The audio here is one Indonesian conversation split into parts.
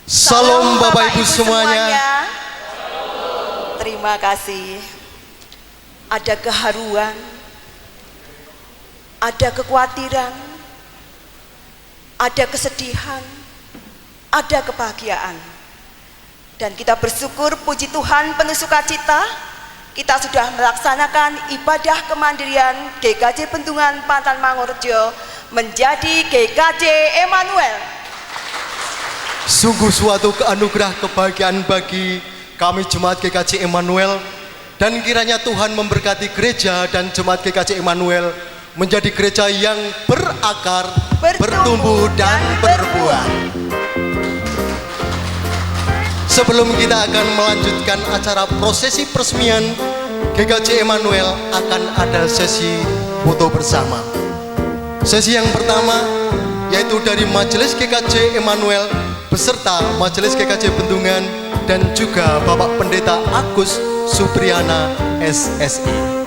Salam Bapak Ibu semuanya. Terima kasih. Ada keharuan, ada kekhawatiran, ada kesedihan, ada kebahagiaan. Dan kita bersyukur, puji Tuhan, penuh sukacita, kita sudah melaksanakan ibadah kemandirian GKJ Bendungan Pantan Mangurejo menjadi GKJ Emmanuel. Sungguh suatu keanugerah kebahagiaan bagi kami Jemaat GKJ Emmanuel, dan kiranya Tuhan memberkati gereja dan Jemaat GKJ Emmanuel menjadi gereja yang berakar, bertumbuh dan berbuah. Sebelum kita akan melanjutkan acara prosesi peresmian GKJ Emmanuel, akan ada sesi foto bersama. Sesi yang pertama yaitu dari Majelis GKJ Emmanuel beserta Majelis GKJ Bendungan dan juga Bapak Pendeta Agus Supriyana SSI.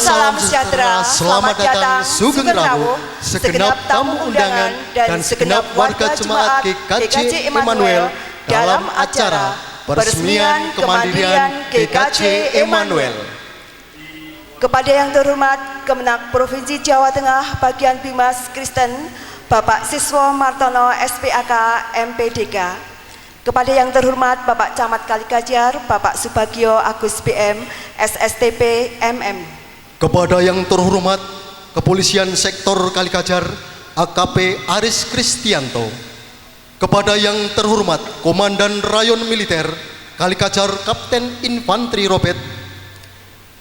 salam sejahtera, selamat datang Sugeng Rawuh, segenap tamu undangan dan segenap warga jemaat GKJ Emmanuel dalam acara Peresmian Kemandirian GKJ Emmanuel. Kepada yang terhormat Kemenak Provinsi Jawa Tengah bagian Bimas Kristen Bapak Siswo Martono SPAK MPDK. Kepada yang terhormat Bapak Camat Kalikajar Bapak Subagio Agus BM SSTP MM. Kepada yang terhormat Kepolisian Sektor Kalikajar AKP Aris Kristianto. Kepada yang terhormat Komandan Rayon Militer Kalikajar Kapten Infanteri Robert.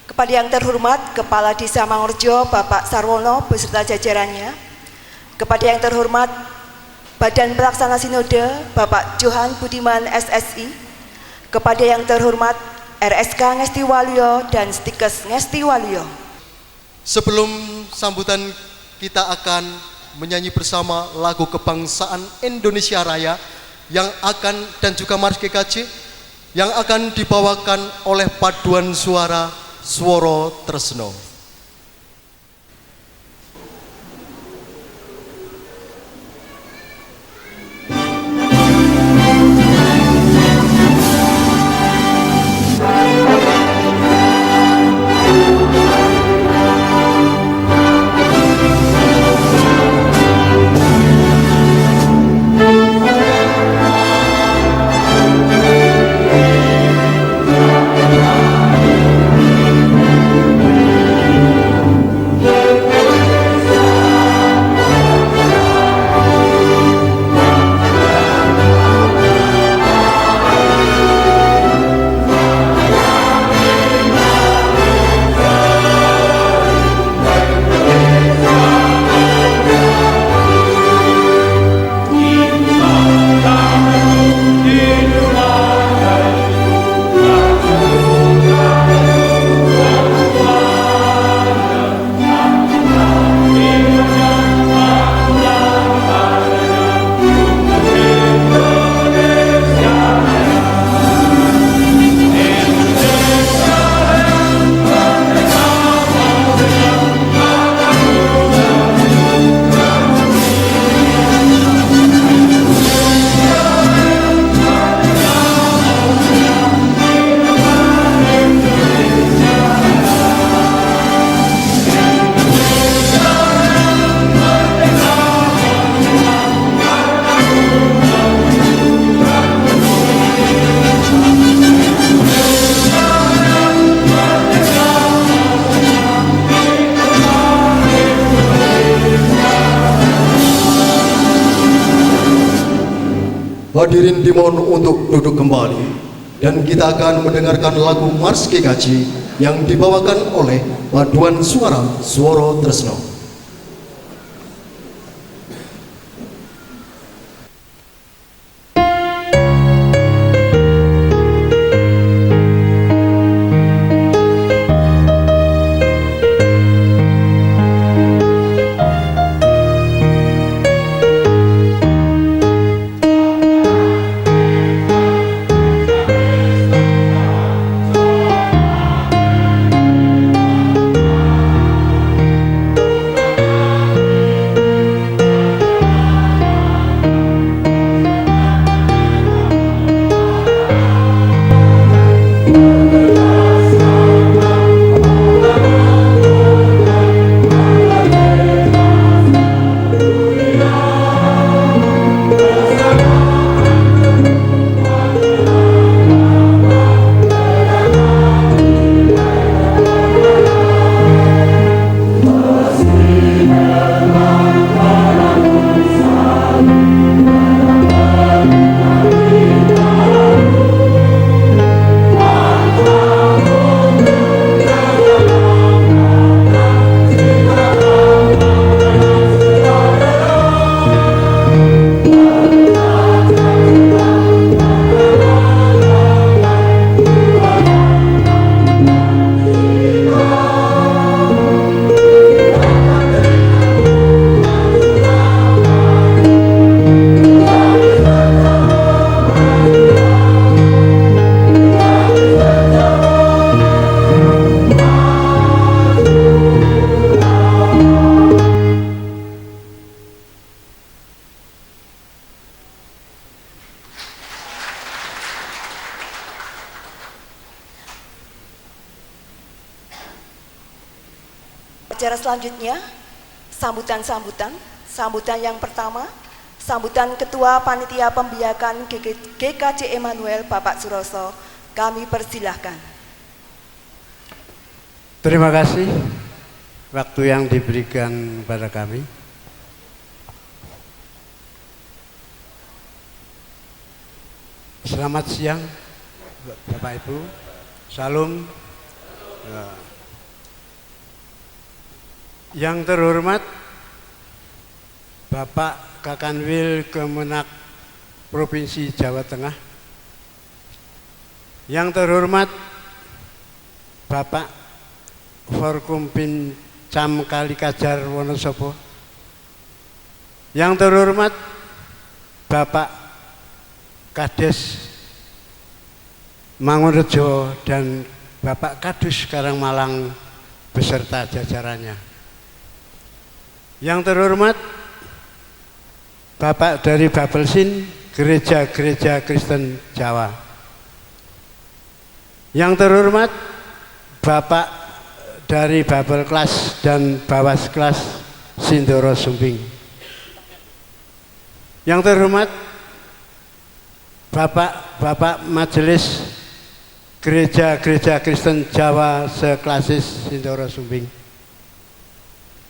Kepada yang terhormat Kepala Desa Mangorjo Bapak Sarwono beserta jajarannya. Kepada yang terhormat Badan Pelaksana Sinode Bapak Johan Budiman SSI. Kepada yang terhormat RSK Ngesti Waluyo dan Stikes Ngesti Waluyo. Sebelum sambutan, kita akan menyanyi bersama lagu kebangsaan Indonesia Raya yang akan dan juga Mars GKJ yang akan dibawakan oleh paduan suara Swara Tresno. Hadirin dimohon untuk duduk kembali dan kita akan mendengarkan lagu Mars GKJ yang dibawakan oleh paduan suara Swara Tresno. acara selanjutnya, sambutan yang pertama, sambutan Ketua Panitia Pembiakan GKJ Emmanuel Bapak Suroso. Kami persilahkan. Terima kasih waktu yang diberikan kepada kami. Selamat siang Bapak Ibu, Salam. Yang terhormat Bapak Kakanwil Kemenak Provinsi Jawa Tengah, yang terhormat Bapak Forkumpin Cam Kalikajar Wonosobo, yang terhormat Bapak Kades Mangunrejo dan Bapak Kadus Karangmalang beserta jajarannya, yang terhormat Bapak dari Babelsin Gereja-Gereja Kristen Jawa, yang terhormat Bapak dari Babel Kelas dan Bawas Kelas Sindoro Sumbing, yang terhormat Bapak Majelis Gereja-Gereja Kristen Jawa seklasis Sindoro Sumbing,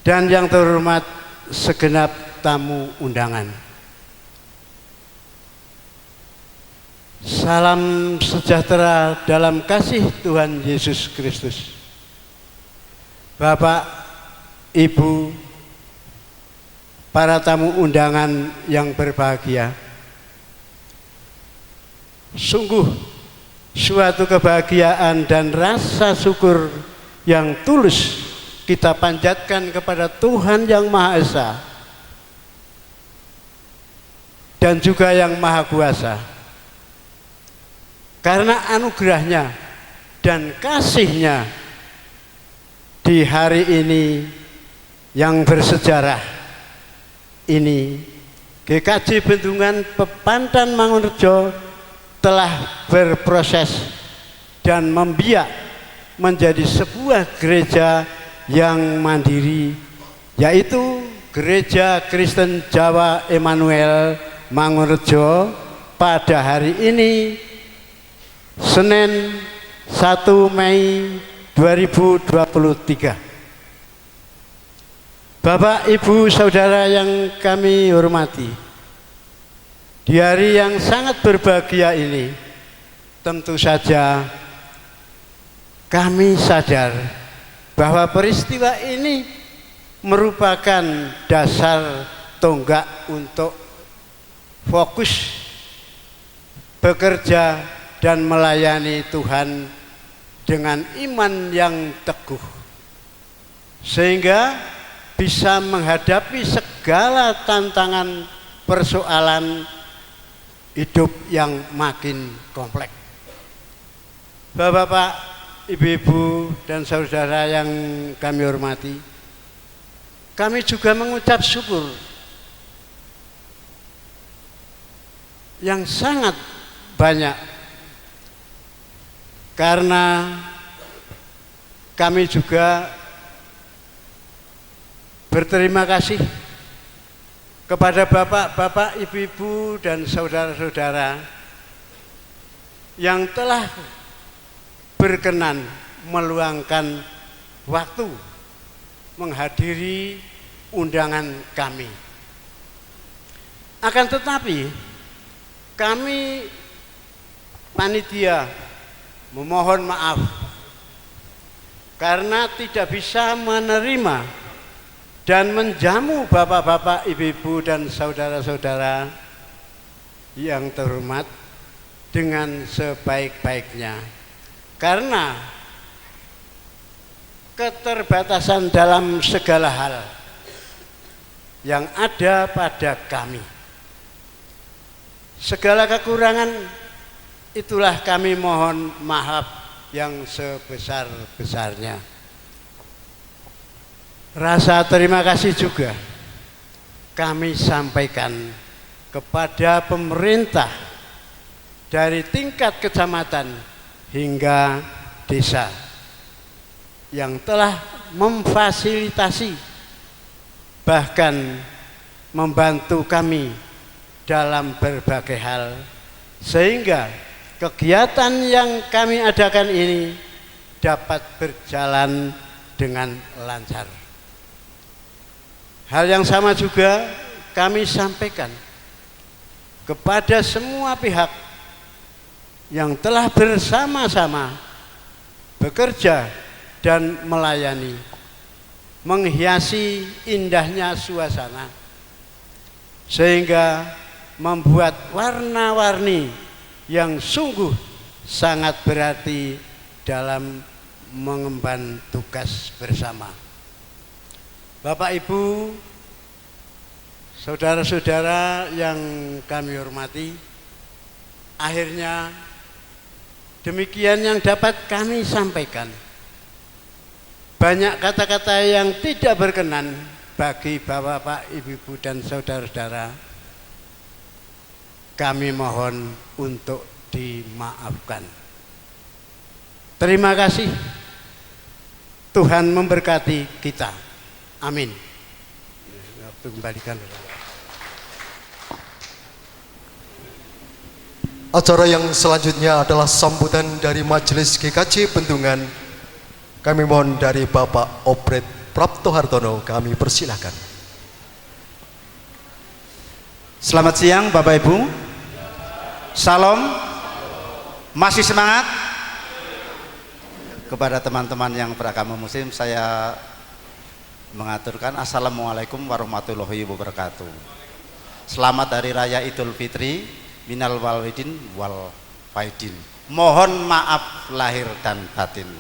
dan yang terhormat segenap tamu undangan. Salam sejahtera dalam kasih Tuhan Yesus Kristus. Bapak, Ibu, para tamu undangan yang berbahagia, sungguh suatu kebahagiaan dan rasa syukur yang tulus kita panjatkan kepada Tuhan yang Maha Esa dan juga yang Maha Kuasa, karena anugerahnya dan kasihnya di hari ini yang bersejarah ini, GKJ Bendungan Pepantan Mangunrejo telah berproses dan membiak menjadi sebuah gereja yang mandiri, yaitu Gereja Kristen Jawa Emmanuel Mangunrejo pada hari ini, Senin 1 Mei 2023. Bapak, Ibu, Saudara yang kami hormati, di hari yang sangat berbahagia ini, tentu saja kami sadar bahwa peristiwa ini merupakan dasar tonggak untuk fokus bekerja dan melayani Tuhan dengan iman yang teguh, sehingga bisa menghadapi segala tantangan persoalan hidup yang makin kompleks. Bapak-bapak, ibu-ibu, dan saudara yang kami hormati, kami juga mengucap syukur yang sangat banyak karena kami juga berterima kasih kepada bapak-bapak, ibu-ibu, dan saudara-saudara yang telah berkenan meluangkan waktu menghadiri undangan kami. Akan tetapi kami panitia memohon maaf karena tidak bisa menerima dan menjamu bapak-bapak, ibu-ibu, dan saudara-saudara yang terhormat dengan sebaik-baiknya, karena keterbatasan dalam segala hal yang ada pada kami. Segala kekurangan itulah kami mohon maaf yang sebesar-besarnya. Rasa terima kasih juga kami sampaikan kepada pemerintah dari tingkat kecamatan hingga desa yang telah memfasilitasi, bahkan membantu kami dalam berbagai hal, sehingga kegiatan yang kami adakan ini dapat berjalan dengan lancar. Hal yang sama juga kami sampaikan kepada semua pihak yang telah bersama-sama bekerja dan melayani, menghiasi indahnya suasana, sehingga membuat warna-warni yang sungguh sangat berarti dalam mengemban tugas bersama. Bapak Ibu, saudara-saudara yang kami hormati, akhirnya demikian yang dapat kami sampaikan. Banyak kata-kata yang tidak berkenan bagi Bapak, Ibu, dan saudara-saudara, kami mohon untuk dimaafkan. Terima kasih. Tuhan memberkati kita. Amin. Waktu kembalikan. Acara yang selanjutnya adalah sambutan dari Majelis GKJ Bendungan. Kami mohon dari Bapak Opret Prapto Hartono, kami persilahkan. Selamat siang Bapak Ibu. Salam. Masih semangat? Kepada teman-teman yang beragama muslim, saya mengaturkan Assalamualaikum warahmatullahi wabarakatuh. Selamat Hari Raya Idul Fitri, minal walidin wal faidin. Mohon maaf lahir dan batin.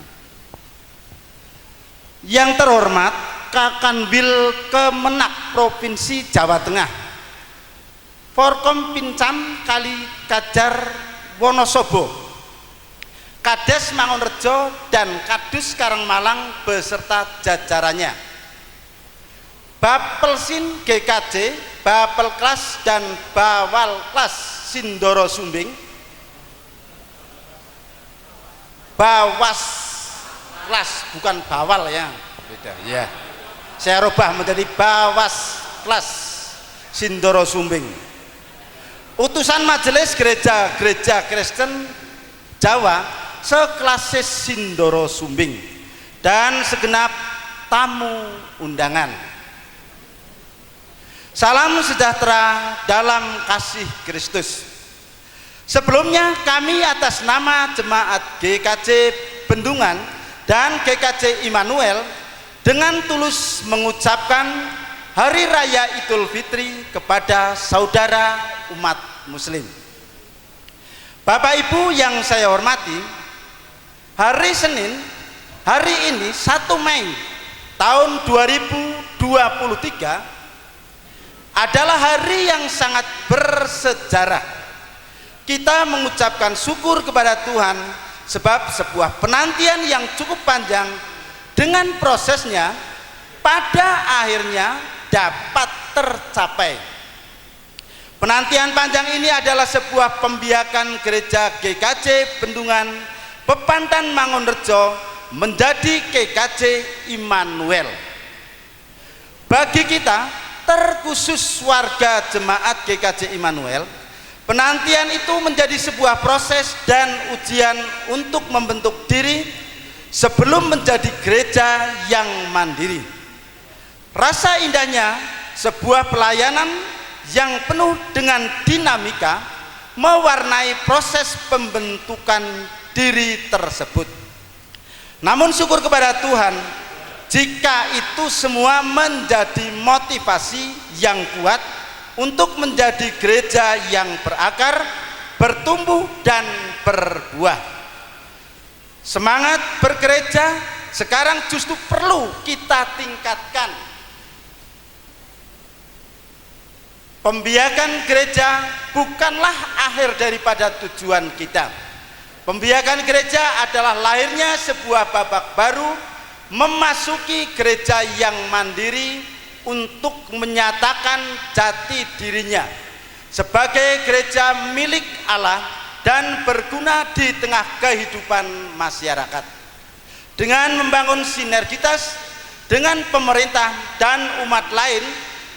Yang terhormat Kakanwil Kemenak Provinsi Jawa Tengah, Forkom Pincam Kali Kajar Wonosobo, Kades Mangunrejo dan Kadus Karangmalang beserta jajarannya, Bapelsin GKJ, Bapelklas dan Bawalklas Sindoro Sumbing, Bawas Kelas, bukan bawal ya, beda ya. Saya rubah menjadi Bawas Kelas Sindoro Sumbing. Utusan Majelis Gereja Kristen Jawa seklasis Sindoro Sumbing dan segenap tamu undangan. Salam sejahtera dalam kasih Kristus. Sebelumnya kami atas nama Jemaat GKJ Bendungan dan GKJ Immanuel dengan tulus mengucapkan Hari Raya Idul Fitri kepada saudara umat muslim. Bapak Ibu yang saya hormati, hari Senin, hari ini 1 Mei tahun 2023 adalah hari yang sangat bersejarah. Kita mengucapkan syukur kepada Tuhan sebab sebuah penantian yang cukup panjang dengan prosesnya pada akhirnya dapat tercapai. Penantian panjang ini adalah sebuah pembiakan gereja GKJ Bendungan Pepantan Mangunrejo menjadi GKJ Immanuel. Bagi kita, terkhusus warga jemaat GKJ Immanuel, penantian itu menjadi sebuah proses dan ujian untuk membentuk diri sebelum menjadi gereja yang mandiri. Rasa indahnya sebuah pelayanan yang penuh dengan dinamika mewarnai proses pembentukan diri tersebut. Namun syukur kepada Tuhan jika itu semua menjadi motivasi yang kuat untuk menjadi gereja yang berakar, bertumbuh dan berbuah. Semangat bergereja sekarang justru perlu kita tingkatkan. Pembiakan gereja bukanlah akhir daripada tujuan kita. Pembiakan gereja adalah lahirnya sebuah babak baru memasuki gereja yang mandiri untuk menyatakan jati dirinya sebagai gereja milik Allah dan berguna di tengah kehidupan masyarakat. Dengan membangun sinergitas dengan pemerintah dan umat lain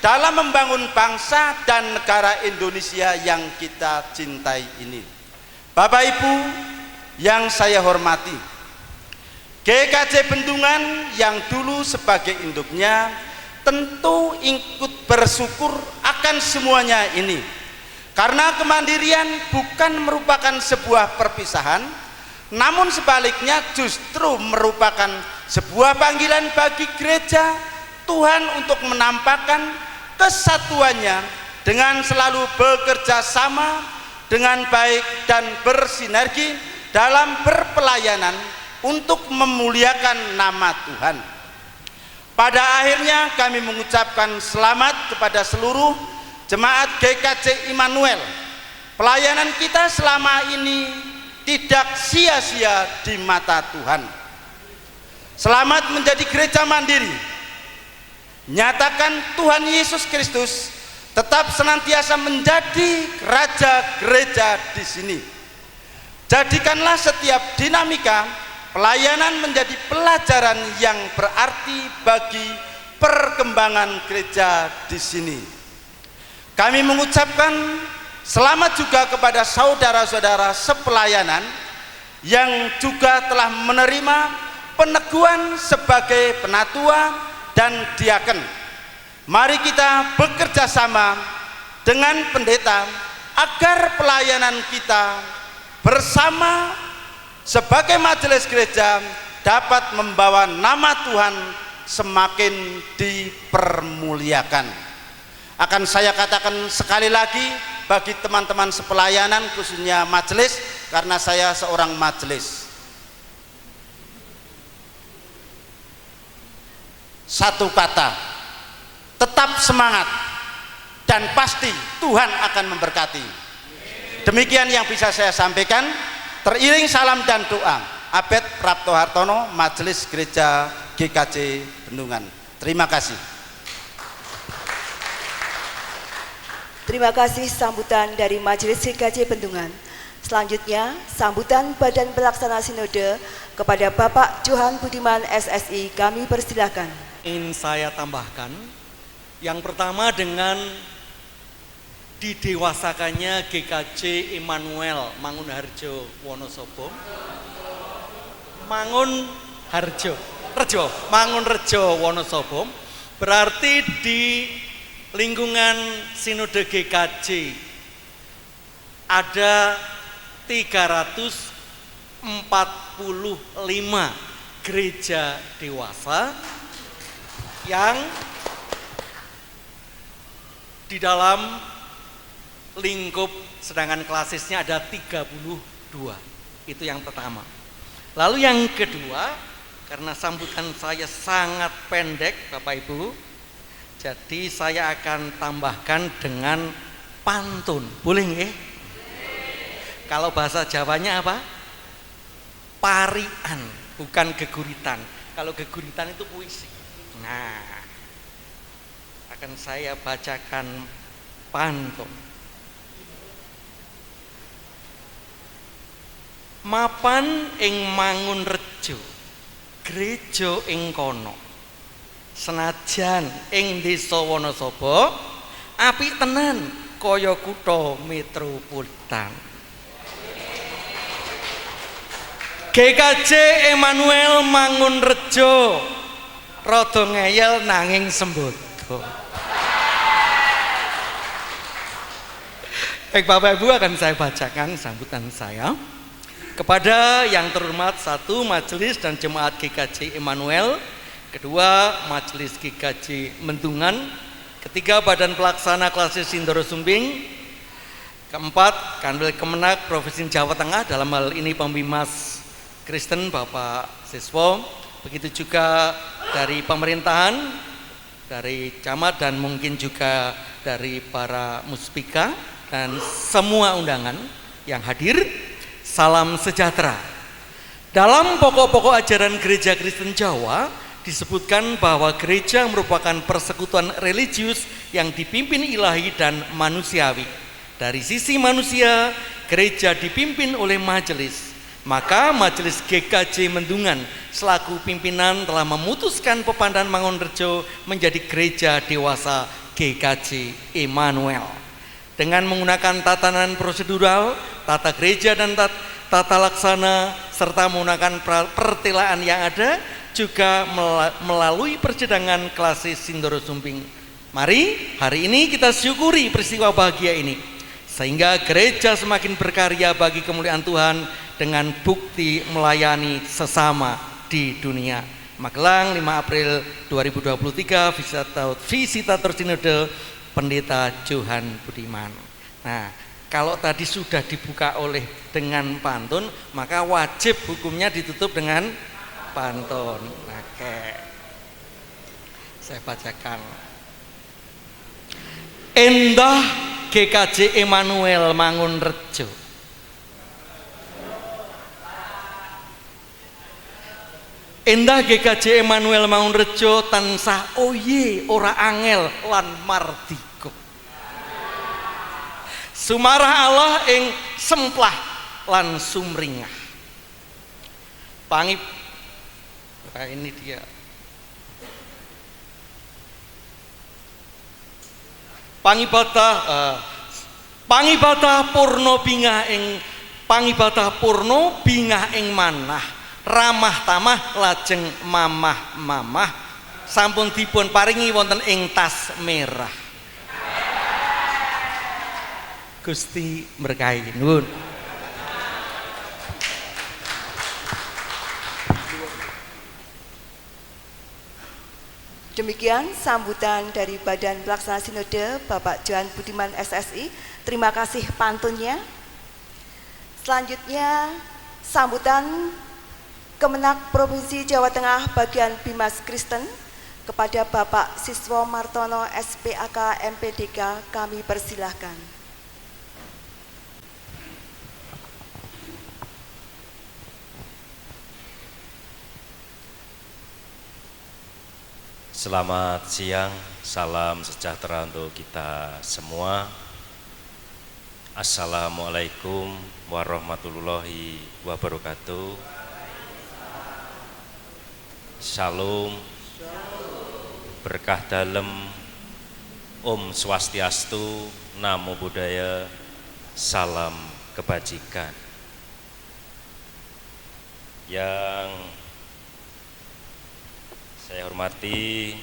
dalam membangun bangsa dan negara Indonesia yang kita cintai ini. Bapak Ibu yang saya hormati, GKJ Bendungan yang dulu sebagai induknya tentu ikut bersyukur akan semuanya ini, karena kemandirian bukan merupakan sebuah perpisahan, namun sebaliknya justru merupakan sebuah panggilan bagi gereja Tuhan untuk menampakkan kesatuannya dengan selalu bekerja sama dengan baik dan bersinergi dalam berpelayanan untuk memuliakan nama Tuhan. Pada akhirnya kami mengucapkan selamat kepada seluruh jemaat GKJ Immanuel. Pelayanan kita selama ini tidak sia-sia di mata Tuhan. Selamat menjadi gereja mandiri. Nyatakan Tuhan Yesus Kristus tetap senantiasa menjadi raja gereja di sini. Jadikanlah setiap dinamika pelayanan menjadi pelajaran yang berarti bagi perkembangan gereja di sini. Kami mengucapkan selamat juga kepada saudara-saudara sepelayanan yang juga telah menerima peneguhan sebagai penatua dan diaken. Mari kita bekerja sama dengan pendeta agar pelayanan kita bersama sebagai majelis gereja dapat membawa nama Tuhan semakin dipermuliakan. Akan saya katakan sekali lagi bagi teman-teman sepelayanan khususnya majelis, karena saya seorang majelis, satu kata, tetap semangat dan pasti Tuhan akan memberkati. Demikian yang bisa saya sampaikan. Teriring salam dan doa, Abed Prapto Hartono, Majelis Gereja GKJ Bendungan. Terima kasih. Terima kasih sambutan dari Majelis GKJ Bendungan. Selanjutnya, sambutan Badan Pelaksana Sinode kepada Bapak Johan Budiman SSI, kami persilakan. Ingin saya tambahkan, yang pertama dengan didewasakannya GKJ Immanuel Mangunharjo Wonosobo, Mangunrejo Wonosobo, berarti di lingkungan Sinode GKJ ada 345 gereja dewasa yang di dalam lingkup, sedangkan klasisnya ada 32. Itu yang pertama. Lalu yang kedua, karena sambutan saya sangat pendek Bapak Ibu, jadi saya akan tambahkan dengan pantun. Boleh nggih? Kalau bahasa Jawanya apa? Parian, bukan geguritan. Kalau geguritan itu puisi. Nah, akan saya bacakan pantun. Mapan ing Mangunrejo, gereja ing kono, senajan ing Desa Wonosobo, apik tenan kaya kutha metropolitan. GKJ Immanuel Mangunrejo, rada ngeyel nanging sembodo. Baik Bapak Ibu, akan saya bacakan sambutan saya. Kepada yang terhormat, satu, Majelis dan Jemaat GKJ Immanuel, kedua, Majelis GKJ Bendungan, ketiga, Badan Pelaksana Klasis Sindoro Sumbing, keempat, Kanwil Kemenak Provinsi Jawa Tengah, dalam hal ini Pembimas Kristen Bapak Siswo, begitu juga dari pemerintahan, dari camat dan mungkin juga dari para muspika dan semua undangan yang hadir. Salam sejahtera. Dalam pokok-pokok ajaran Gereja Kristen Jawa disebutkan bahwa gereja merupakan persekutuan religius yang dipimpin ilahi dan manusiawi. Dari sisi manusia, gereja dipimpin oleh majelis. Maka Majelis GKJ Mendungan selaku pimpinan telah memutuskan Pepandan Mangunrejo menjadi gereja dewasa GKJ Immanuel. Dengan menggunakan tatanan prosedural, tata gereja dan tata laksana, serta menggunakan pertelaan yang ada, juga melalui persidangan klasis Sindoro Sumbing. Mari hari ini kita syukuri peristiwa bahagia ini, sehingga gereja semakin berkarya bagi kemuliaan Tuhan dengan bukti melayani sesama di dunia. Magelang 5 April 2023, Visitator Sinode Pendeta Johan Budiman. Nah, kalau tadi sudah dibuka dengan pantun, maka wajib hukumnya ditutup dengan pantun. Oke, saya bacakan. Endah GKJ Immanuel Mangunrejo, endah GKJ Immanuel Mangunrejo tansah oye ora angel lan mardika. Sumarah Allah ing semplah lan sumringah. Nah, ini dia. Pangibadah purno bingah ing pangibadah purno bingah ing manah, ramah tamah lajeng mamah sampun dipun paringi wonten ing tas merah. Gusti berkahi nuwun. Demikian sambutan dari Badan Pelaksana Sinode Bapak Johan Budiman SSI. Terima kasih pantunnya. Selanjutnya sambutan Kemenak Provinsi Jawa Tengah bagian Bimas Kristen kepada Bapak Siswo Martono SPAK MPDK, kami persilahkan. Selamat siang, salam sejahtera untuk kita semua. Assalamualaikum warahmatullahi wabarakatuh. Shalom, berkah dalem, Om Swastiastu, Namo Buddhaya, salam kebajikan. Yang saya hormati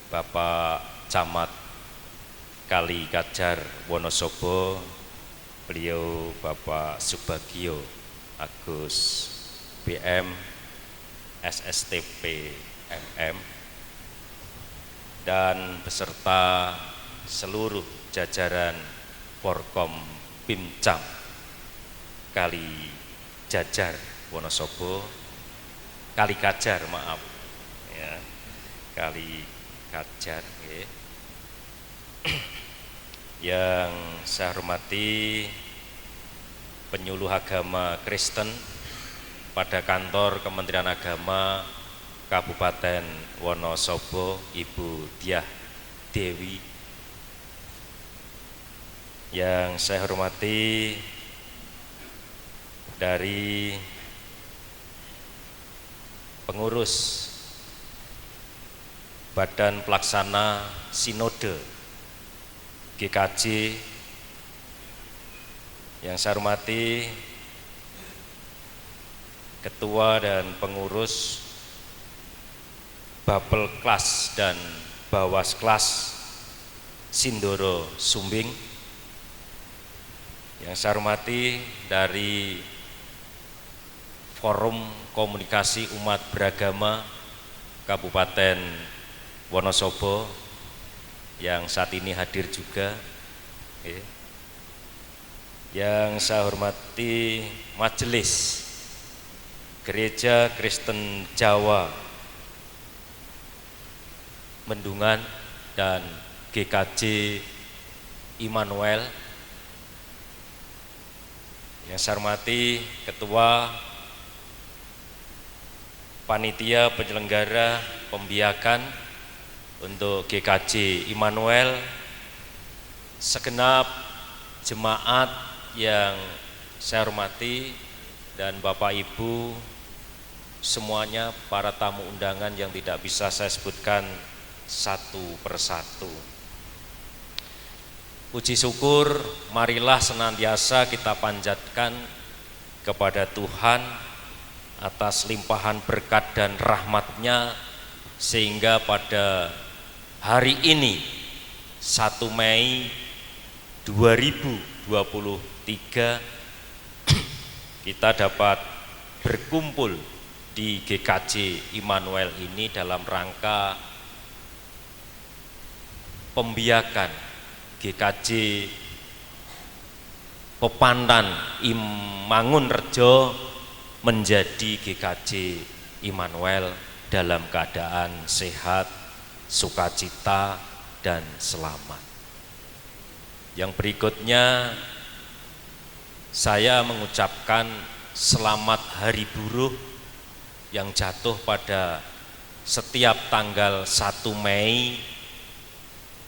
Bapak Camat Kali Kajar Wonosobo, beliau Bapak Subagio Agus BM SSTP MM, dan beserta seluruh jajaran Forkom Pimcam Kali Jajar Wonosobo, Kali Kajar, maaf ya, Kali Kajar ya. Yang saya hormati penyuluh agama Kristen pada kantor Kementerian Agama Kabupaten Wonosobo, Ibu Diah Dewi. Yang saya hormati dari pengurus Badan Pelaksana Sinode GKJ, yang saya hormati Ketua dan pengurus Bapel Kelas dan Bawas Kelas Sindoro Sumbing, yang saya hormati dari Forum Komunikasi Umat Beragama Kabupaten Wonosobo yang saat ini hadir juga. Yang saya hormati Majelis Gereja Kristen Jawa Mendungan dan GKJ Immanuel. Yang saya hormati Ketua Panitia Penyelenggara Pembiakan untuk GKJ Immanuel, segenap jemaat yang saya hormati dan Bapak Ibu semuanya, para tamu undangan yang tidak bisa saya sebutkan satu persatu. Puji syukur marilah senantiasa kita panjatkan kepada Tuhan atas limpahan berkat dan rahmat-Nya, sehingga pada hari ini 1 Mei 2023 kita dapat berkumpul di GKJ Immanuel ini dalam rangka pembiakan GKJ Pepandan Mangunrejo menjadi GKJ Immanuel dalam keadaan sehat, sukacita, dan selamat. Yang berikutnya saya mengucapkan selamat Hari Buruh yang jatuh pada setiap tanggal 1 Mei,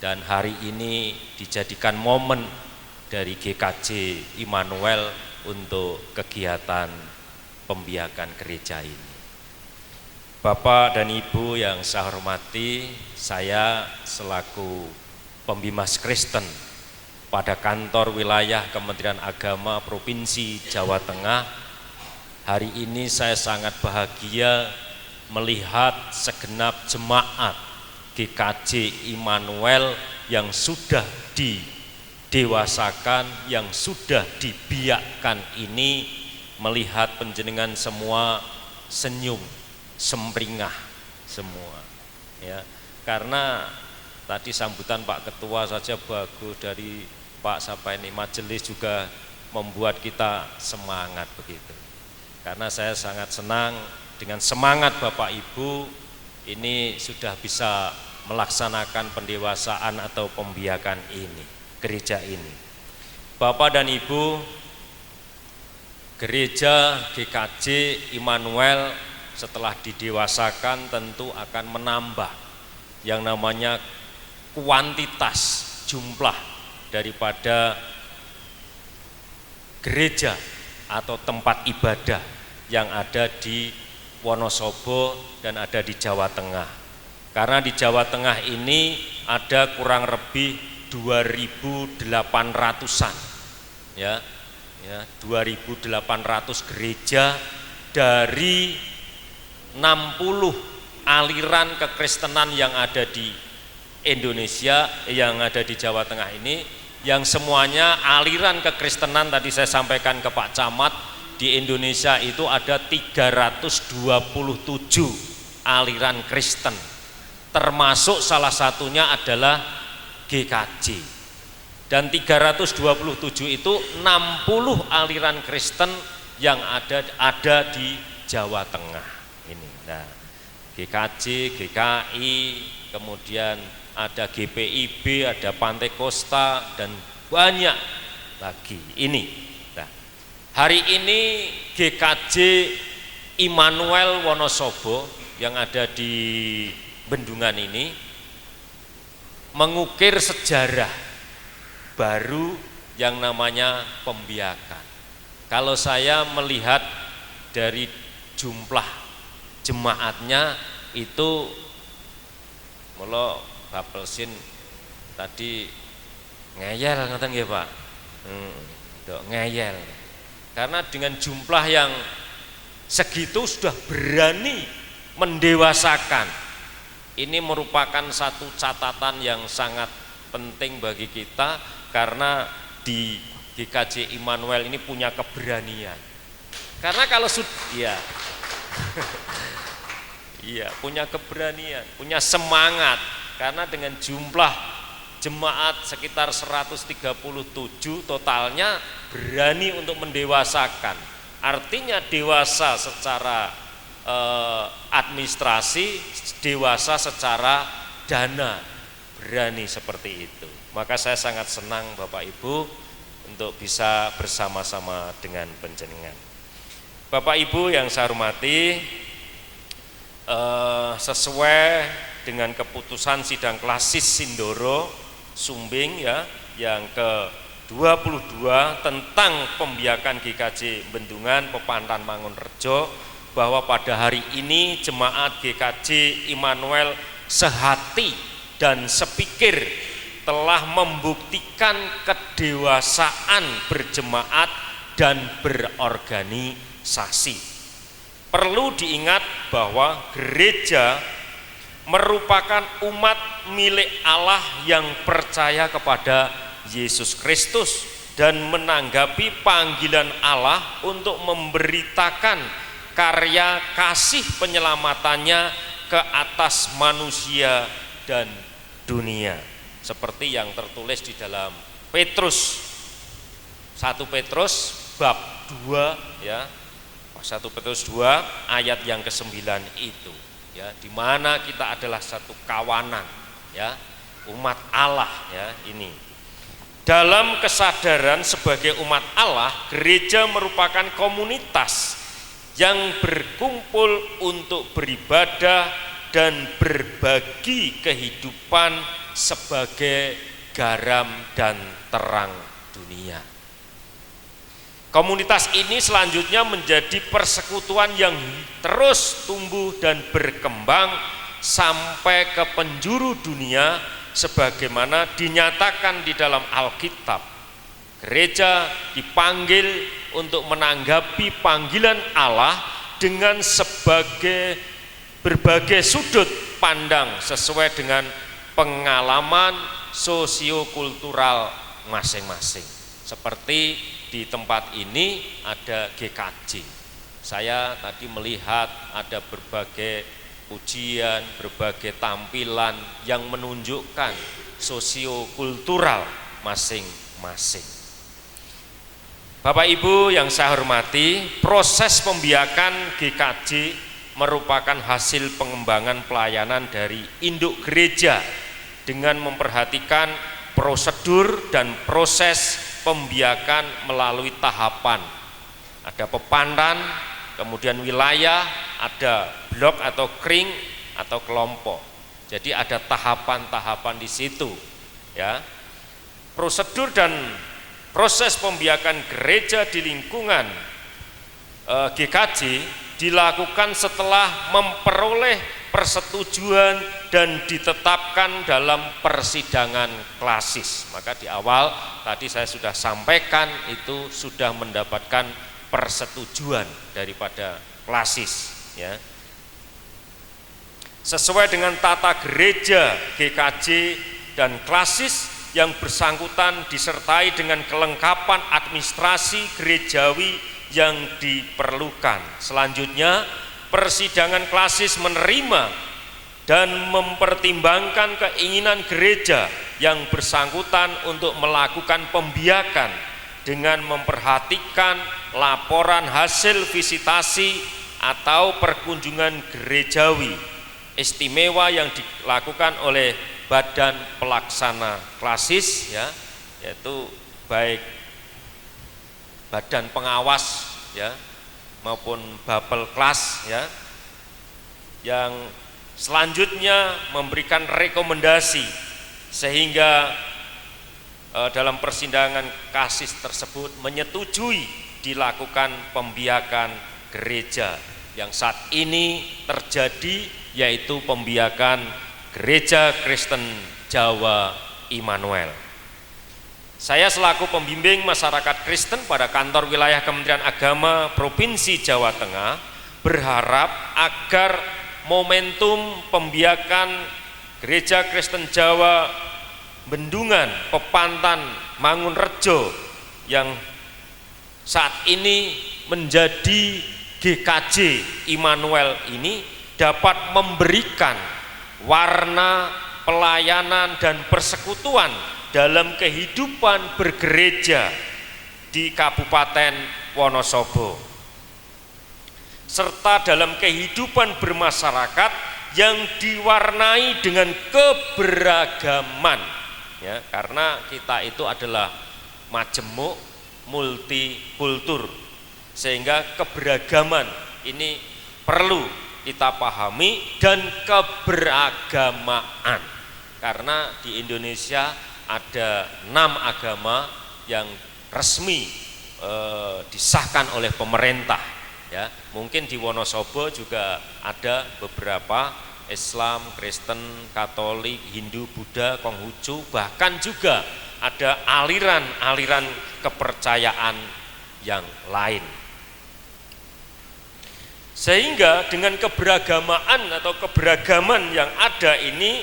dan hari ini dijadikan momen dari GKJ Immanuel untuk kegiatan pembiakan gereja ini. Bapak dan Ibu yang saya hormati, saya selaku pembimas Kristen pada kantor wilayah Kementerian Agama Provinsi Jawa Tengah, hari ini saya sangat bahagia melihat segenap jemaat GKJ Immanuel yang sudah didewasakan, yang sudah dibiakkan ini, melihat panjenengan semua senyum, sempringah semua, ya, karena tadi sambutan Pak Ketua saja bagus, dari Pak siapa ini, majelis juga membuat kita semangat begitu. Karena saya sangat senang dengan semangat Bapak Ibu ini sudah bisa melaksanakan pendewasaan atau pembiakan ini, gereja ini. Bapak dan Ibu, gereja GKJ Immanuel setelah didewasakan tentu akan menambah yang namanya kuantitas jumlah daripada gereja atau tempat ibadah yang ada di Wonosobo dan ada di Jawa Tengah. Karena di Jawa Tengah ini ada kurang lebih 2.800-an, ya, 2.800 gereja dari 60 aliran kekristenan yang ada di Indonesia, yang ada di Jawa Tengah ini, yang semuanya aliran kekristenan. Tadi saya sampaikan ke Pak Camat, di Indonesia itu ada 327 aliran Kristen, termasuk salah satunya adalah GKJ. Dan 327 itu 60 aliran Kristen yang ada di Jawa Tengah ini. Nah, GKJ, GKI, kemudian ada GPIB, ada Pantai Kosta, dan banyak lagi ini. Nah, hari ini GKJ Immanuel Wonosobo yang ada di Bendungan ini mengukir sejarah baru yang namanya pembiakan. Kalau saya melihat dari jumlah jemaatnya itu, mula Bapelsin tadi ngeyel ngaten nggih Pak. Ngeyel. Karena dengan jumlah yang segitu sudah berani mendewasakan. Ini merupakan satu catatan yang sangat penting bagi kita, karena di GKJ Immanuel ini punya keberanian. Karena kalau iya, punya keberanian, punya semangat, karena dengan jumlah jemaat sekitar 137 totalnya berani untuk mendewasakan. Artinya dewasa secara administrasi, dewasa secara dana, berani seperti itu. Maka saya sangat senang Bapak Ibu untuk bisa bersama-sama dengan panjenengan. Bapak Ibu yang saya hormati, sesuai dengan keputusan sidang klasis Sindoro Sumbing, ya, yang ke 22 tentang pembiakan GKJ Bendungan Pepantan Mangunrejo, bahwa pada hari ini jemaat GKJ Immanuel sehati dan sepikir telah membuktikan kedewasaan berjemaat dan berorganisasi. Perlu diingat bahwa gereja merupakan umat milik Allah yang percaya kepada Yesus Kristus dan menanggapi panggilan Allah untuk memberitakan karya kasih penyelamatannya ke atas manusia dan dunia, seperti yang tertulis di dalam Petrus 1 Petrus bab 2 ya. 1 Petrus 2 ayat yang ke-9 itu ya, di mana kita adalah satu kawanan ya, umat Allah ya ini. Dalam kesadaran sebagai umat Allah, gereja merupakan komunitas yang berkumpul untuk beribadah dan berbagi kehidupan sebagai garam dan terang dunia. Komunitas ini selanjutnya menjadi persekutuan yang terus tumbuh dan berkembang sampai ke penjuru dunia sebagaimana dinyatakan di dalam Alkitab. Gereja dipanggil untuk menanggapi panggilan Allah dengan berbagai sudut pandang sesuai dengan pengalaman sosiokultural masing-masing. Seperti di tempat ini ada GKJ. Saya tadi melihat ada berbagai ujian, berbagai tampilan yang menunjukkan sosiokultural masing-masing. Bapak Ibu yang saya hormati, proses pembiakan GKJ merupakan hasil pengembangan pelayanan dari induk gereja dengan memperhatikan prosedur dan proses pembiakan melalui tahapan. Ada pepandan, kemudian wilayah, ada blok atau kring atau kelompok. Jadi ada tahapan-tahapan di situ ya. Prosedur dan proses pembiakan gereja di lingkungan GKJ dilakukan setelah memperoleh persetujuan dan ditetapkan dalam persidangan klasis. Maka di awal tadi saya sudah sampaikan itu sudah mendapatkan persetujuan daripada klasis ya. Sesuai dengan tata gereja GKJ dan klasis yang bersangkutan disertai dengan kelengkapan administrasi gerejawi yang diperlukan. Selanjutnya persidangan klasis menerima dan mempertimbangkan keinginan gereja yang bersangkutan untuk melakukan pembiakan dengan memperhatikan laporan hasil visitasi atau perkunjungan gerejawi istimewa yang dilakukan oleh badan pelaksana klasis ya, yaitu baik badan pengawas ya maupun bapel kelas ya, yang selanjutnya memberikan rekomendasi sehingga dalam persidangan kasus tersebut menyetujui dilakukan pembiakan gereja yang saat ini terjadi, yaitu pembiakan Gereja Kristen Jawa Immanuel. Saya selaku pembimbing masyarakat Kristen pada kantor wilayah Kementerian Agama Provinsi Jawa Tengah berharap agar momentum pembiakan Gereja Kristen Jawa Bendungan Pepantan Mangunrejo yang saat ini menjadi GKJ Immanuel ini dapat memberikan warna pelayanan dan persekutuan dalam kehidupan bergereja di Kabupaten Wonosobo, serta dalam kehidupan bermasyarakat yang diwarnai dengan keberagaman ya, karena kita itu adalah majemuk multikultur, sehingga keberagaman ini perlu kita pahami, dan keberagamaan karena di Indonesia ada 6 agama yang resmi disahkan oleh pemerintah, ya. Mungkin di Wonosobo juga ada beberapa Islam, Kristen, Katolik, Hindu, Buddha, Konghucu, bahkan juga ada aliran-aliran kepercayaan yang lain. Sehingga dengan keberagamaan atau keberagaman yang ada ini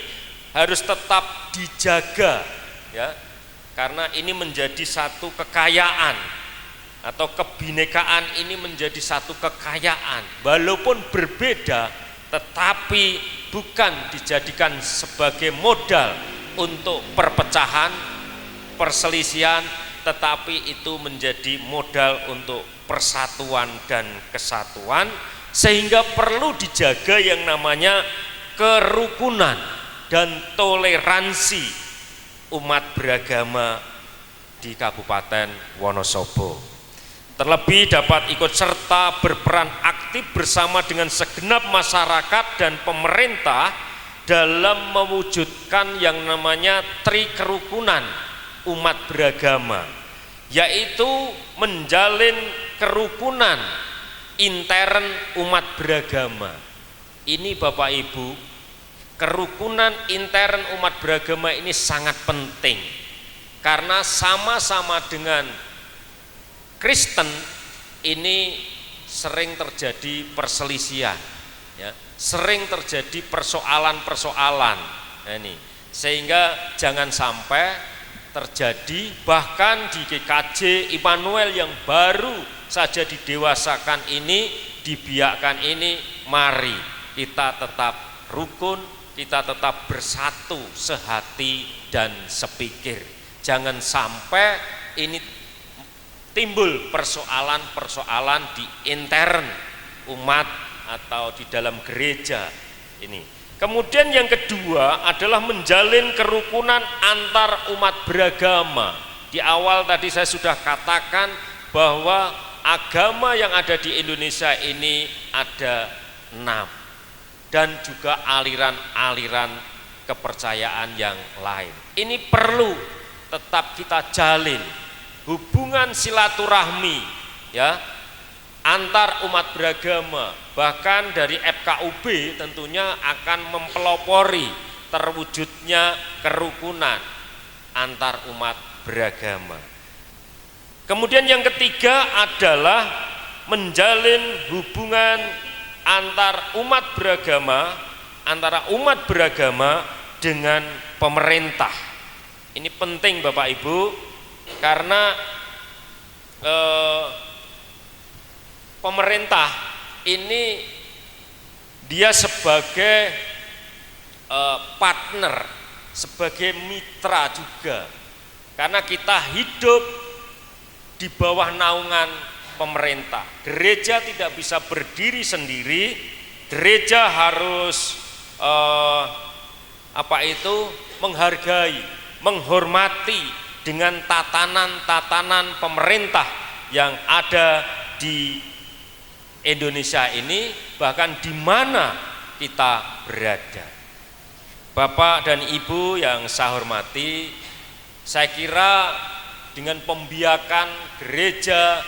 harus tetap dijaga, ya, karena ini menjadi satu kekayaan atau kebinekaan ini menjadi satu kekayaan, walaupun berbeda tetapi bukan dijadikan sebagai modal untuk perpecahan, perselisihan, tetapi itu menjadi modal untuk persatuan dan kesatuan, sehingga perlu dijaga yang namanya kerukunan dan toleransi umat beragama di Kabupaten Wonosobo. Terlebih dapat ikut serta berperan aktif bersama dengan segenap masyarakat dan pemerintah dalam mewujudkan yang namanya tri kerukunan umat beragama, yaitu menjalin kerukunan intern umat beragama. Ini Bapak Ibu, kerukunan intern umat beragama ini sangat penting, karena sama-sama dengan Kristen ini sering terjadi perselisihan, ya, sering terjadi persoalan-persoalan. Nah, ini sehingga jangan sampai terjadi, bahkan di GKJ Immanuel yang baru saja didewasakan ini, dibiakkan ini, mari kita tetap rukun, kita tetap bersatu sehati dan sepikir. Jangan sampai ini timbul persoalan-persoalan di intern umat atau di dalam gereja ini. Kemudian yang kedua adalah menjalin kerukunan antar umat beragama. Di awal tadi saya sudah katakan bahwa agama yang ada di Indonesia ini ada 6, dan juga aliran-aliran kepercayaan yang lain. Ini perlu tetap kita jalin hubungan silaturahmi, ya, antar umat beragama. Bahkan dari FKUB tentunya akan mempelopori terwujudnya kerukunan antar umat beragama. Kemudian yang ketiga adalah menjalin hubungan antar umat beragama, antara umat beragama dengan pemerintah. Ini penting Bapak Ibu, karena pemerintah ini dia sebagai partner, sebagai mitra juga, karena kita hidup di bawah naungan pemerintah. Gereja tidak bisa berdiri sendiri, gereja harus menghargai, menghormati dengan tatanan-tatanan pemerintah yang ada di Indonesia ini, bahkan di mana kita berada. Bapak dan Ibu yang saya hormati, saya kira dengan pembiakan gereja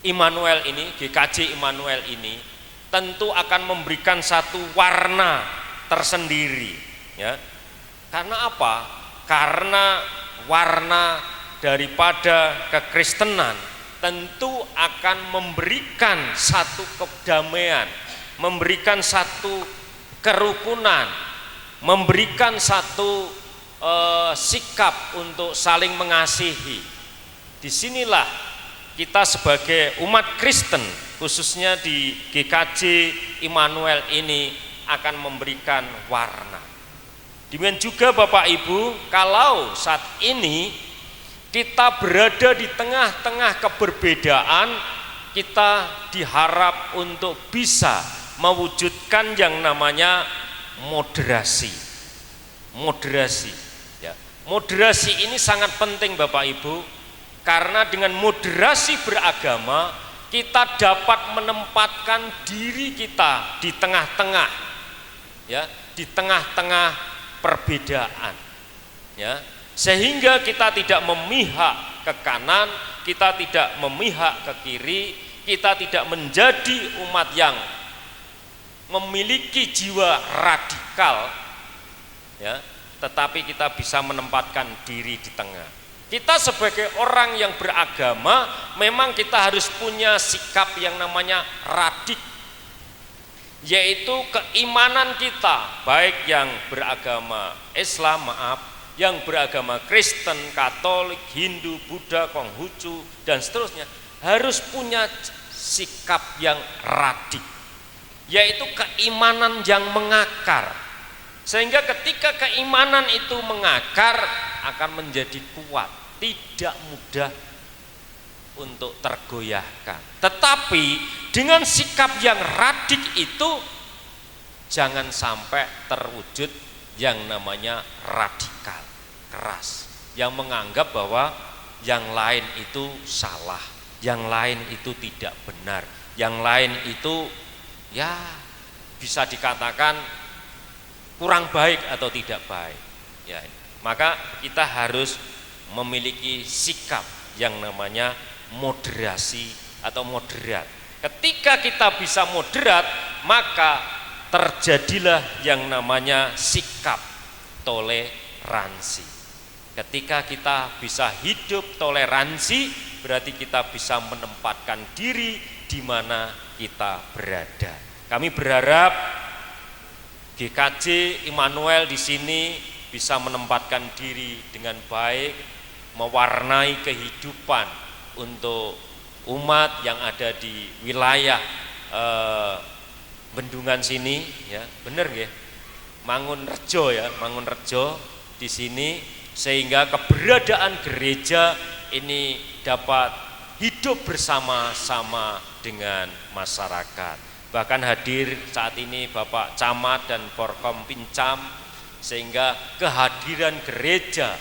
Immanuel ini, GKJ Immanuel ini, tentu akan memberikan satu warna tersendiri, ya. Karena apa? Karena warna daripada kekristenan tentu akan memberikan satu kedamaian, memberikan satu kerukunan, memberikan satu sikap untuk saling mengasihi. Disinilah kita sebagai umat Kristen, khususnya di GKJ Immanuel ini, akan memberikan warna. Demikian juga Bapak Ibu, kalau saat ini kita berada di tengah-tengah keberbedaan, kita diharap untuk bisa mewujudkan yang namanya moderasi. Moderasi, ya. Moderasi ini sangat penting Bapak Ibu, karena dengan moderasi beragama kita dapat menempatkan diri kita di tengah-tengah, ya, di tengah-tengah perbedaan, ya. sehingga kita tidak memihak ke kanan, kita tidak memihak ke kiri, kita tidak menjadi umat yang memiliki jiwa radikal, ya, tetapi kita bisa menempatkan diri di tengah. Kita sebagai orang yang beragama memang kita harus punya sikap yang namanya radik, yaitu keimanan kita, baik yang beragama Islam, yang beragama Kristen, Katolik, Hindu, Buddha, Konghucu dan seterusnya, harus punya sikap yang radik, yaitu keimanan yang mengakar, sehingga ketika keimanan itu mengakar akan menjadi kuat, tidak mudah untuk tergoyahkan. Tetapi dengan sikap yang radik itu jangan sampai terwujud yang namanya radikal, keras, yang menganggap bahwa yang lain itu salah, yang lain itu tidak benar, yang lain itu ya bisa dikatakan kurang baik atau tidak baik, ya. Maka kita harus memiliki sikap yang namanya moderasi atau moderat. Ketika kita bisa moderat, maka terjadilah yang namanya sikap toleransi. Ketika kita bisa hidup toleransi, berarti kita bisa menempatkan diri di mana kita berada. Kami berharap GKJ Immanuel di sini bisa menempatkan diri dengan baik, mewarnai kehidupan untuk umat yang ada di wilayah Bendungan sini, ya, bener nggih? Mangunrejo, ya, Mangunrejo di sini, sehingga keberadaan gereja ini dapat hidup bersama-sama dengan masyarakat. Bahkan hadir saat ini Bapak Camat dan Forkom Pincam, sehingga kehadiran gereja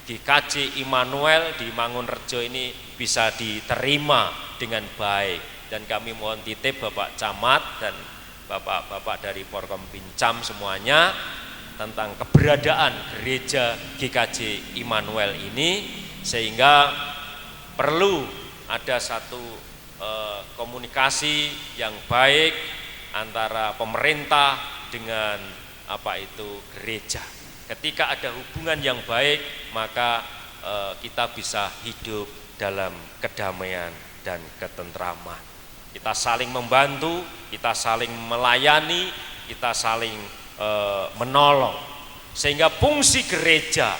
GKJ Immanuel di Mangunrejo ini bisa diterima dengan baik. Dan kami mohon titip Bapak Camat dan Bapak-bapak dari Forkom Pincam semuanya tentang keberadaan gereja GKJ Immanuel ini, sehingga perlu ada satu komunikasi yang baik antara pemerintah dengan gereja. Ketika ada hubungan yang baik, maka kita bisa hidup dalam kedamaian dan ketentraman. Kita saling membantu, kita saling melayani, kita saling menolong. Sehingga fungsi gereja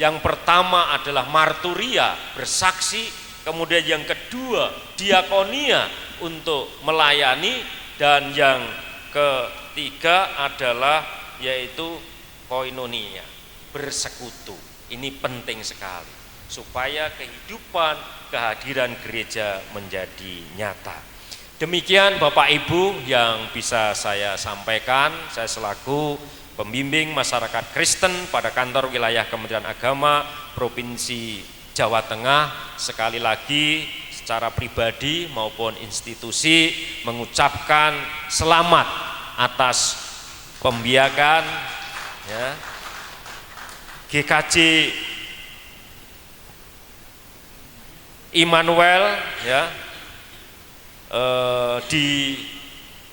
yang pertama adalah marturia, bersaksi, kemudian yang kedua diakonia untuk melayani, dan yang ketiga adalah yaitu koinonia, bersekutu. Ini penting sekali supaya kehidupan kehadiran gereja menjadi nyata. Demikian Bapak Ibu yang bisa saya sampaikan. Saya selaku pembimbing masyarakat Kristen pada kantor wilayah Kementerian Agama Provinsi Jawa Tengah, sekali lagi secara pribadi maupun institusi mengucapkan selamat atas pembiakan, ya, GKJ Immanuel, ya, di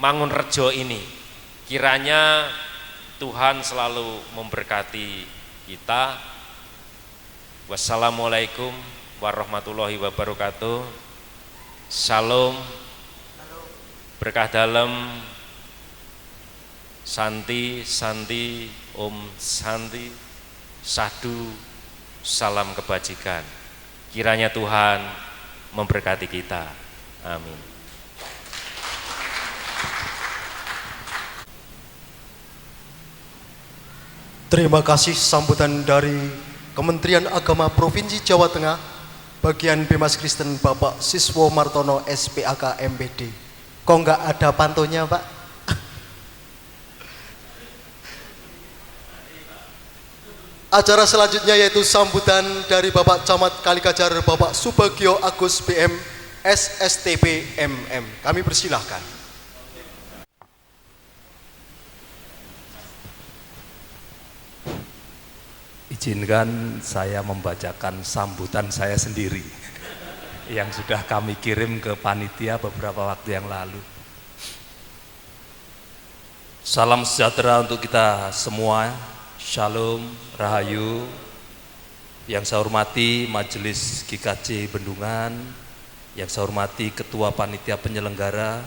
Mangunrejo ini. Kiranya Tuhan selalu memberkati kita. Wassalamualaikum warahmatullahi wabarakatuh. Shalom, berkah dalam, Santi, Santi, Om Santi, Sadu, salam kebajikan. Kiranya Tuhan memberkati kita. Amin. Terima kasih sambutan dari Kementerian Agama Provinsi Jawa Tengah, bagian Bimas Kristen Bapak Siswo Martono SPAK MPD. Kok enggak ada pantonya, Pak? Acara selanjutnya yaitu sambutan dari Bapak Camat Kalikajar Bapak Subagio Agus BM SSTP MM. Kami persilahkan. izinkan saya membacakan sambutan saya sendiri yang sudah kami kirim ke panitia beberapa waktu yang lalu. Salam sejahtera untuk kita semua. Shalom, Rahayu. Yang saya hormati Majelis GKJ Bendungan, yang saya hormati Ketua Panitia Penyelenggara,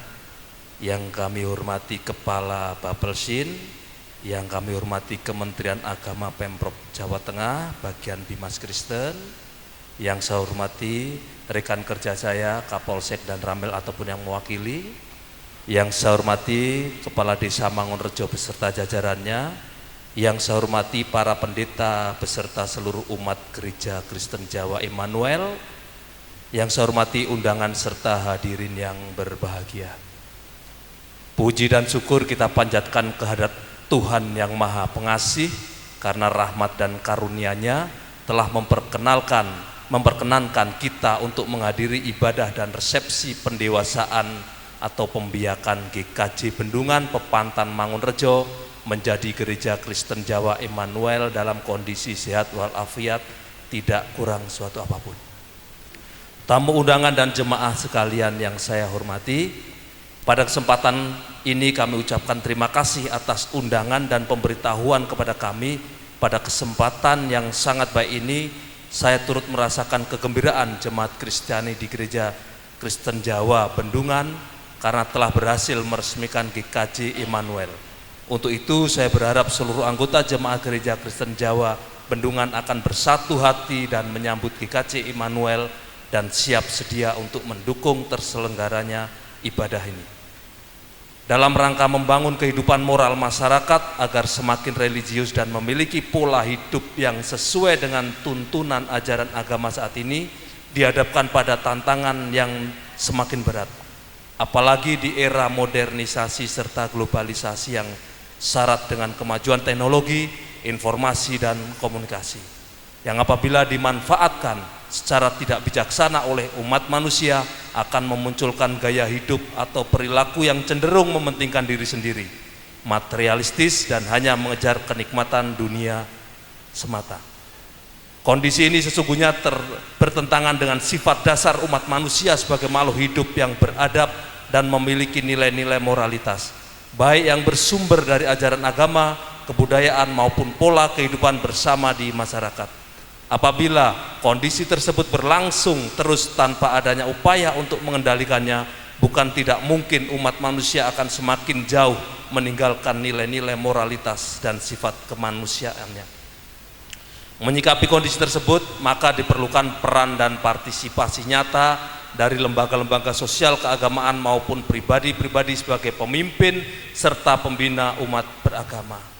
yang kami hormati Kepala Bapelsin, yang kami hormati Kementerian Agama Pemprov Jawa Tengah, bagian Bimas Kristen, yang saya hormati rekan kerja saya Kapolsek dan Ramil ataupun yang mewakili, yang saya hormati Kepala Desa Mangunrejo beserta jajarannya, yang saya hormati para pendeta beserta seluruh umat Gereja Kristen Jawa Immanuel, yang saya hormati undangan serta hadirin yang berbahagia. Puji dan syukur kita panjatkan kehadirat Tuhan yang Maha Pengasih karena rahmat dan karunia-Nya telah memperkenankan kita untuk menghadiri ibadah dan resepsi pendewasaan atau pembiakan GKJ Bendungan Pepantan Mangunrejo menjadi Gereja Kristen Jawa Immanuel dalam kondisi sehat walafiat, tidak kurang suatu apapun. Tamu undangan dan jemaah sekalian yang saya hormati, pada kesempatan ini kami ucapkan terima kasih atas undangan dan pemberitahuan kepada kami. Pada kesempatan yang sangat baik ini, saya turut merasakan kegembiraan jemaat Kristiani di Gereja Kristen Jawa Bendungan karena telah berhasil meresmikan GKJ Immanuel. Untuk itu saya berharap seluruh anggota jemaat Gereja Kristen Jawa Bendungan akan bersatu hati dan menyambut GKJ Immanuel dan siap sedia untuk mendukung terselenggaranya ibadah ini. Dalam rangka membangun kehidupan moral masyarakat agar semakin religius dan memiliki pola hidup yang sesuai dengan tuntunan ajaran agama saat ini, dihadapkan pada tantangan yang semakin berat. Apalagi di era modernisasi serta globalisasi yang syarat dengan kemajuan teknologi, informasi dan komunikasi, yang apabila dimanfaatkan secara tidak bijaksana oleh umat manusia akan memunculkan gaya hidup atau perilaku yang cenderung mementingkan diri sendiri, materialistis dan hanya mengejar kenikmatan dunia semata. Kondisi ini sesungguhnya bertentangan dengan sifat dasar umat manusia sebagai makhluk hidup yang beradab dan memiliki nilai-nilai moralitas, baik yang bersumber dari ajaran agama, kebudayaan maupun pola kehidupan bersama di masyarakat. Apabila kondisi tersebut berlangsung terus tanpa adanya upaya untuk mengendalikannya, bukan tidak mungkin umat manusia akan semakin jauh meninggalkan nilai-nilai moralitas dan sifat kemanusiaannya. Menyikapi kondisi tersebut, maka diperlukan peran dan partisipasi nyata dari lembaga-lembaga sosial keagamaan maupun pribadi-pribadi sebagai pemimpin serta pembina umat beragama.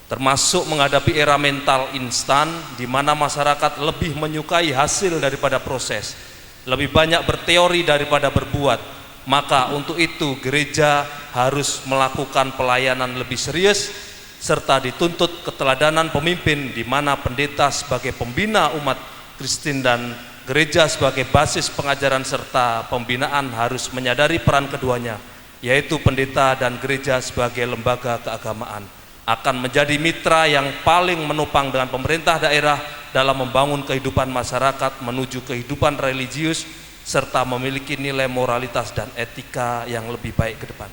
Termasuk menghadapi era mental instan di mana masyarakat lebih menyukai hasil daripada proses, lebih banyak berteori daripada berbuat. Maka untuk itu gereja harus melakukan pelayanan lebih serius serta dituntut keteladanan pemimpin di mana pendeta sebagai pembina umat Kristen dan gereja sebagai basis pengajaran serta pembinaan harus menyadari peran keduanya, yaitu pendeta dan gereja sebagai lembaga keagamaan akan menjadi mitra yang paling menopang dengan pemerintah daerah dalam membangun kehidupan masyarakat menuju kehidupan religius serta memiliki nilai moralitas dan etika yang lebih baik ke depan.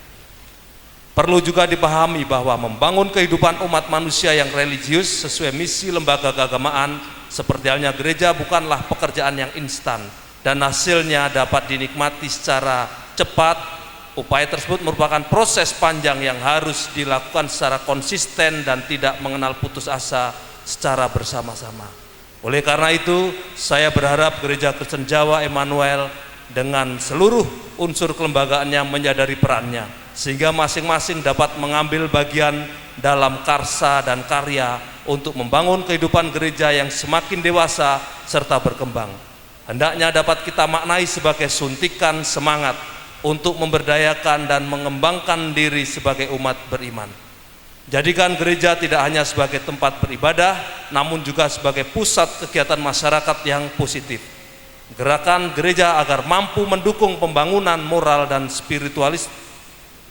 Perlu juga dipahami bahwa membangun kehidupan umat manusia yang religius sesuai misi lembaga keagamaan seperti halnya gereja bukanlah pekerjaan yang instan dan hasilnya dapat dinikmati secara cepat. Upaya tersebut merupakan proses panjang yang harus dilakukan secara konsisten dan tidak mengenal putus asa secara bersama-sama. Oleh karena itu, saya berharap Gereja Kristen Jawa Immanuel dengan seluruh unsur kelembagaannya menyadari perannya, sehingga masing-masing dapat mengambil bagian dalam karsa dan karya untuk membangun kehidupan gereja yang semakin dewasa serta berkembang. Hendaknya dapat kita maknai sebagai suntikan semangat untuk memberdayakan dan mengembangkan diri sebagai umat beriman. Jadikan gereja tidak hanya sebagai tempat beribadah, namun juga sebagai pusat kegiatan masyarakat yang positif. Gerakan gereja agar mampu mendukung pembangunan moral dan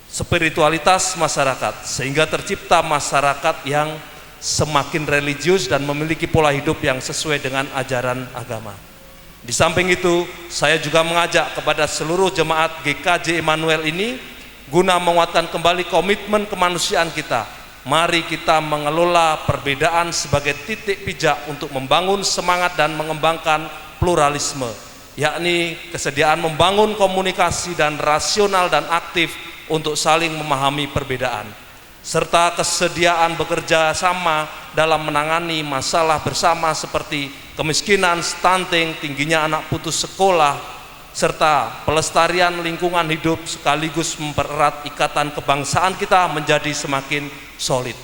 spiritualitas masyarakat, sehingga tercipta masyarakat yang semakin religius dan memiliki pola hidup yang sesuai dengan ajaran agama. Di samping itu, saya juga mengajak kepada seluruh jemaat GKJ Immanuel ini guna menguatkan kembali komitmen kemanusiaan kita. Mari kita mengelola perbedaan sebagai titik pijak untuk membangun semangat dan mengembangkan pluralisme, yakni kesediaan membangun komunikasi dan rasional dan aktif untuk saling memahami perbedaan, serta kesediaan bekerja sama dalam menangani masalah bersama seperti kemiskinan, stunting, tingginya anak putus sekolah, serta pelestarian lingkungan hidup sekaligus mempererat ikatan kebangsaan kita menjadi semakin solid.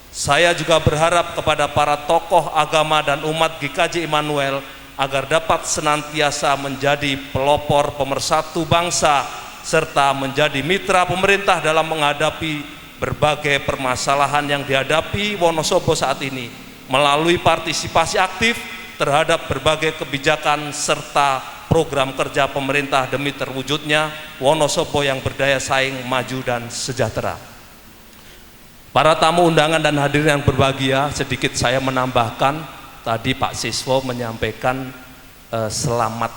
Saya juga berharap kepada para tokoh agama dan umat GKJ Immanuel agar dapat senantiasa menjadi pelopor pemersatu bangsa serta menjadi mitra pemerintah dalam menghadapi berbagai permasalahan yang dihadapi Wonosobo saat ini melalui partisipasi aktif terhadap berbagai kebijakan serta program kerja pemerintah demi terwujudnya Wonosobo yang berdaya saing, maju dan sejahtera. Para tamu undangan dan hadirin yang berbahagia, sedikit saya menambahkan, tadi Pak Siswo menyampaikan selamat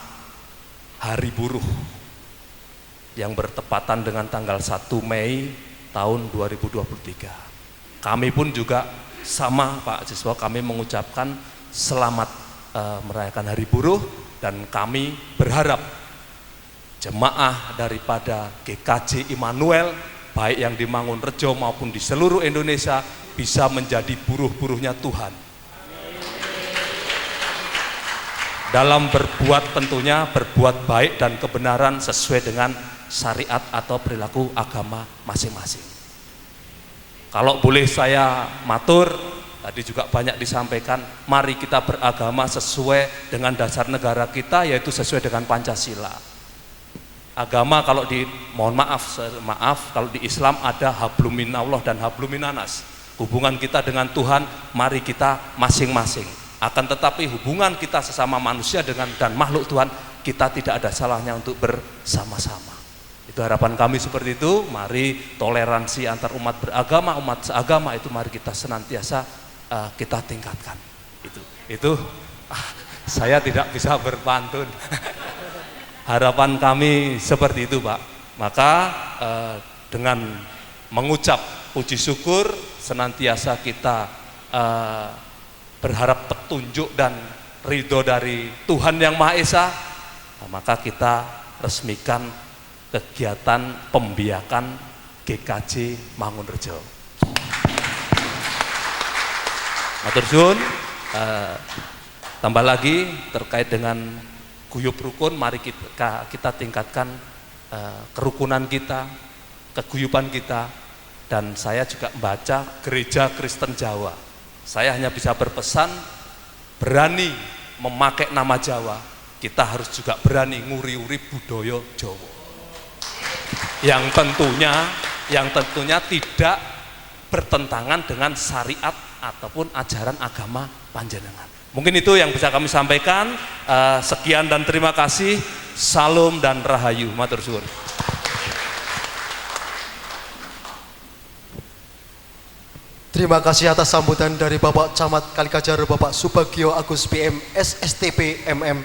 Hari Buruh yang bertepatan dengan tanggal 1 Mei tahun 2023. Kami pun juga sama Pak Siswo, kami mengucapkan selamat merayakan Hari Buruh, dan kami berharap jemaah daripada GKJ Immanuel baik yang di Mangunrejo maupun di seluruh Indonesia bisa menjadi buruh-buruhnya Tuhan dalam berbuat, tentunya berbuat baik dan kebenaran sesuai dengan syariat atau perilaku agama masing-masing. Kalau boleh saya matur, tadi juga banyak disampaikan, mari kita beragama sesuai dengan dasar negara kita, yaitu sesuai dengan Pancasila. Agama kalau mohon maaf kalau di Islam ada hablum minallah dan hablum minanas. Hubungan kita dengan Tuhan, mari kita masing-masing. Akan tetapi hubungan kita sesama manusia dan makhluk Tuhan, kita tidak ada salahnya untuk bersama-sama. Itu harapan kami seperti itu. Mari toleransi antar umat beragama, umat seagama itu mari kita senantiasa kita tingkatkan. Itu saya tidak bisa berpantun. Harapan kami seperti itu, Pak. Maka dengan mengucap puji syukur senantiasa kita berharap petunjuk dan ridho dari Tuhan Yang Maha Esa, maka kita resmikan kegiatan pembiakan GKJ Mangunrejo. Matur suwun. Tambah lagi terkait dengan guyub rukun, mari kita tingkatkan kerukunan kita, keguyuban kita. Dan saya juga membaca Gereja Kristen Jawa. Saya hanya bisa berpesan, berani memakai nama Jawa, kita harus juga berani nguri-uri budaya Jawa. Yang tentunya tidak bertentangan dengan syariat ataupun ajaran agama panjenengan. Mungkin itu yang bisa kami sampaikan. Sekian dan terima kasih. Salam dan rahayu. Matur suwun. Terima kasih atas sambutan dari Bapak Camat Kalikajar, Bapak Subagio Agus PM SSTP MM.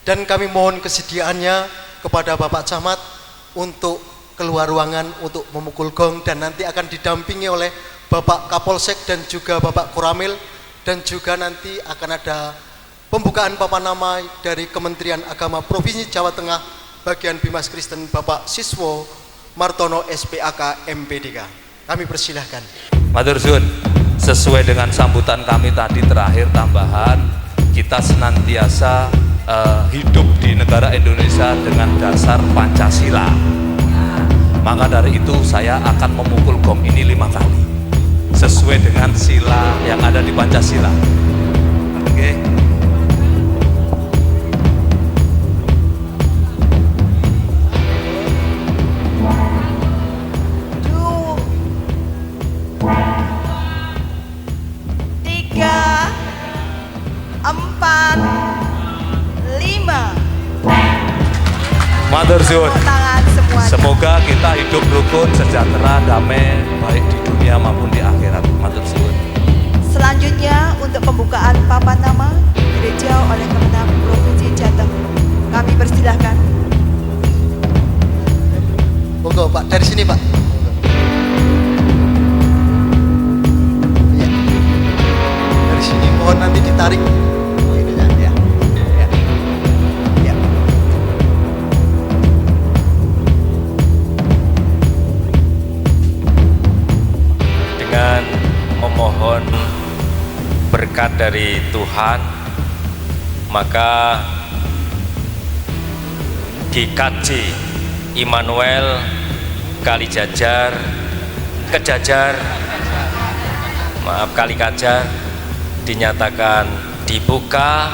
Dan kami mohon kesediaannya kepada Bapak Camat untuk keluar ruangan untuk memukul gong, dan nanti akan didampingi oleh Bapak Kapolsek dan juga Bapak Koramil, dan juga nanti akan ada pembukaan papan nama dari Kementerian Agama Provinsi Jawa Tengah bagian Bimas Kristen Bapak Siswo Martono SPAK MP3. Kami persilahkan. Matur suwun. Sesuai dengan sambutan kami tadi terakhir tambahan, kita senantiasa hidup di negara Indonesia dengan dasar Pancasila. Maka dari itu saya akan memukul gong ini 5 kali sesuai dengan sila yang ada di Pancasila. Oke. Matur suwun. Semoga kita hidup rukun, sejahtera, damai, baik di dunia maupun di akhirat. Matur suwun. Selanjutnya untuk pembukaan papan nama gereja oleh Kemenang Provinsi Jateng. Kami persilahkan. Monggo Pak, dari sini Pak. Ya. Dari sini mohon nanti ditarik. Ya. Ya. Ya. Dengan memohon berkat dari Tuhan, maka GKJ Immanuel Kalijajar Kalikajar dinyatakan dibuka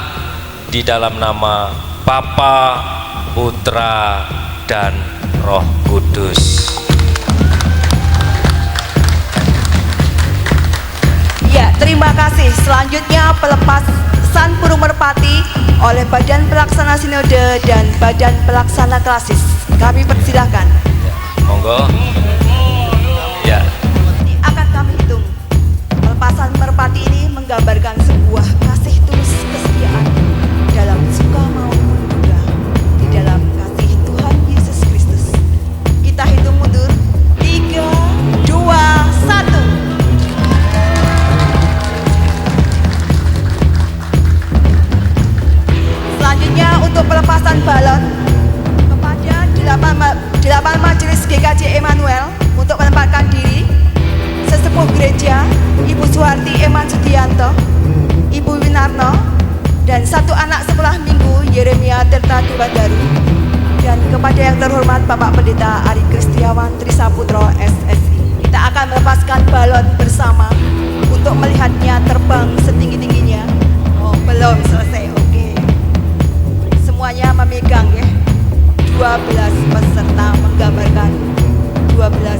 di dalam nama Bapa, Putra, dan Roh Kudus. Ya, terima kasih. Selanjutnya pelepasan burung merpati oleh Badan Pelaksana Sinode dan Badan Pelaksana Klasis. Kami persilahkan. Monggo. Ya. Akan kami hitung. Pelepasan merpati ini menggambarkan sebuah kasih tulus kesetiaan dalam suka maupun duka di dalam kasih Tuhan Yesus Kristus. Kita hitung mundur. 3, 2, 1. Selanjutnya untuk pelepasan balon kepada 8 majelis GKJ Immanuel untuk menempatkan diri sesepuh gereja Ibu Suharti Eman Sudianto, Ibu Winarno, dan 1 anak sekolah minggu Yeremia Tirta Diwadaru, dan kepada yang terhormat Bapak Pendeta Ari Kristiawan Trisaputro SSI. Kita akan melepaskan balon bersama untuk melihatnya terbang setinggi-tingginya. Oh, belum selesai. Oke. Semuanya memegang ya. 12 peserta menggambarkan 12